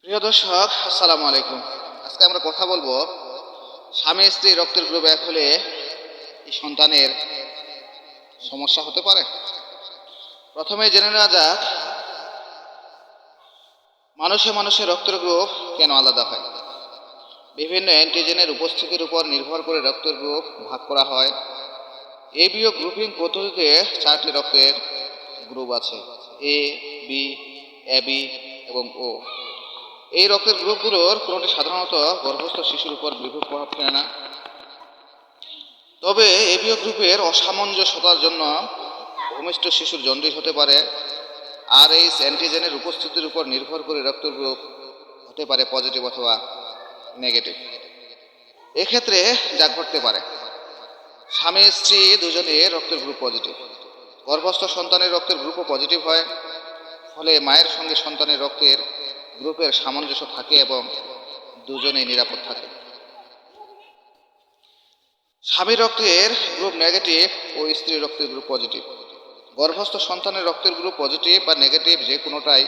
প্রিয় দর্শক, আসসালামু আলাইকুম। আজকে আমরা কথা বলবো স্বামী স্ত্রী রক্তের গ্রুপ এক হলে এই সন্তানের সমস্যা হতে পারে। প্রথমে জেনে নেওয়া যাক মানুষে মানুষের রক্তের গ্রুপ কেন আলাদা হয়। বিভিন্ন অ্যান্টিজেনের উপস্থিতির উপর নির্ভর করে রক্তের গ্রুপ ভাগ করা হয়। এবিও গ্রুপিং পদ্ধতিতে 4টি রক্তের গ্রুপ আছে: এ, বি, এবি এবং ও। এই রক্তের গ্রুপগুলোর কোনোটি সাধারণত গর্ভস্থ শিশুর উপর বিরূপ প্রভাব ফেলে না। তবে এবিও গ্রুপের অসামঞ্জস্যতার জন্য ভূমিষ্ঠ শিশুর জন্ডিস হতে পারে। আর এই অ্যান্টিজেনের উপস্থিতির উপর নির্ভর করে রক্তের গ্রুপ হতে পারে পজিটিভ অথবা নেগেটিভ। এক্ষেত্রে যা ঘটতে পারে: স্বামী স্ত্রী দুজনের রক্তের গ্রুপ পজিটিভ, গর্ভস্থ সন্তানের রক্তের গ্রুপও পজিটিভ হয়, ফলে মায়ের সঙ্গে সন্তানের রক্তের গ্রুপের সামঞ্জস্য থাকে এবং দুজনেই নিরাপদ থাকে। স্বামীর রক্তের গ্রুপ নেগেটিভ ও স্ত্রীর রক্তের গ্রুপ পজিটিভ। গর্ভস্থ সন্তানের রক্তের গ্রুপ পজিটিভ বা নেগেটিভ যে কোনোটাই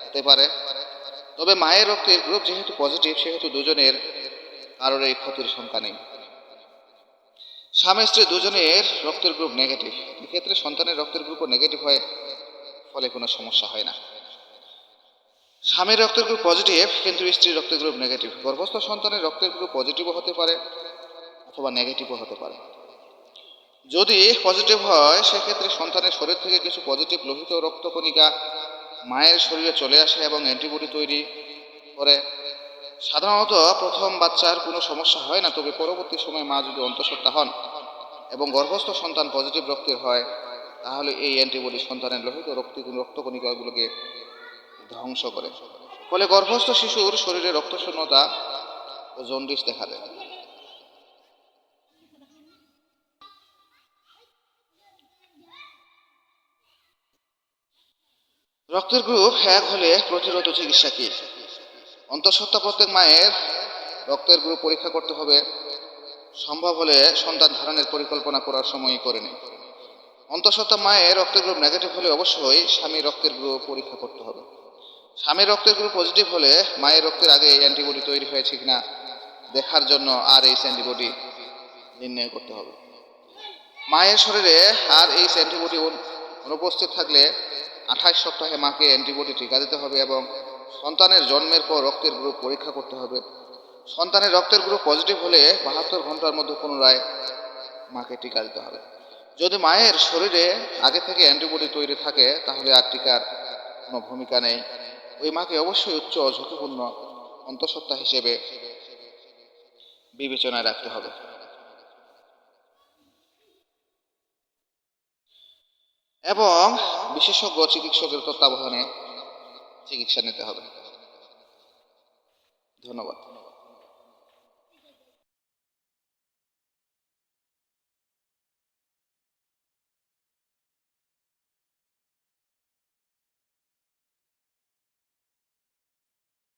হতে পারে। তবে মায়ের রক্তের গ্রুপ যেহেতু পজিটিভ, সেহেতু দুজনের কারোর এই ক্ষতির শঙ্কা নেই। স্বামী স্ত্রী দুজনের রক্তের গ্রুপ নেগেটিভ, এক্ষেত্রে সন্তানের রক্তের গ্রুপও নেগেটিভ হয়, ফলে কোনো সমস্যা হয় না। স্বামীর রক্তের গ্রুপ পজিটিভ কিন্তু স্ত্রীর রক্তের গ্রুপ নেগেটিভ, গর্ভস্থ সন্তানের রক্তের গ্রুপ পজিটিভও হতে পারে অথবা নেগেটিভও হতে পারে। যদি পজিটিভ হয়, সেক্ষেত্রে সন্তানের শরীর থেকে কিছু পজিটিভ লোহিত রক্তকণিকা মায়ের শরীরে চলে আসে এবং অ্যান্টিবডি তৈরি করে। সাধারণত প্রথম বাচ্চার কোনো সমস্যা হয় না, তবে পরবর্তী সময়ে মা যদি অন্তঃসত্ত্বা হন এবং গর্ভস্থ সন্তান পজিটিভ রক্তের হয়, তাহলে এই অ্যান্টিবডি সন্তানের লোহিত রক্তকণিকাগুলোকে ধ্বংস করে, ফলে গর্ভস্থ শিশুর শরীরে রক্তশূন্যতা ও জন্ডিস দেখা দেয়। রক্তের গ্রুপ এক হলে প্রতিরোধ চিকিৎসা কি? অন্তঃসত্ত্বা প্রত্যেক মায়ের রক্তের গ্রুপ পরীক্ষা করতে হবে। সম্ভব হলে সন্তান ধারণের পরিকল্পনা করার সময়ই করে নেয়। অন্তঃসত্ত্বা মায়ের রক্তের গ্রুপ নেগেটিভ হলে অবশ্যই স্বামীর রক্তের গ্রুপ পরীক্ষা করতে হবে। স্বামীর রক্তের গ্রুপ পজিটিভ হলে মায়ের রক্তের আগে অ্যান্টিবডি তৈরি হয়েছে কিনা দেখার জন্য RH অ্যান্টিবডি নির্ণয় করতে হবে। মায়ের শরীরে RH অ্যান্টিবডি অনুপস্থিত থাকলে 28 সপ্তাহে মাকে অ্যান্টিবডি টিকা দিতে হবে এবং সন্তানের জন্মের পর রক্তের গ্রুপ পরীক্ষা করতে হবে। সন্তানের রক্তের গ্রুপ পজিটিভ হলে 72 ঘন্টার মধ্যে পুনরায় মাকে টিকা দিতে হবে। যদি মায়ের শরীরে আগে থেকে অ্যান্টিবডি তৈরি থাকে, তাহলে আর টিকার কোনো ভূমিকা নেই। ওই মাকে অবশ্যই উচ্চ ঝুঁকিপূর্ণ অন্তঃসত্ত্বা হিসেবে বিবেচনায় রাখতে হবে এবং বিশেষজ্ঞ চিকিৎসকের তত্ত্বাবধানে চিকিৎসা নিতে হবে। ধন্যবাদ।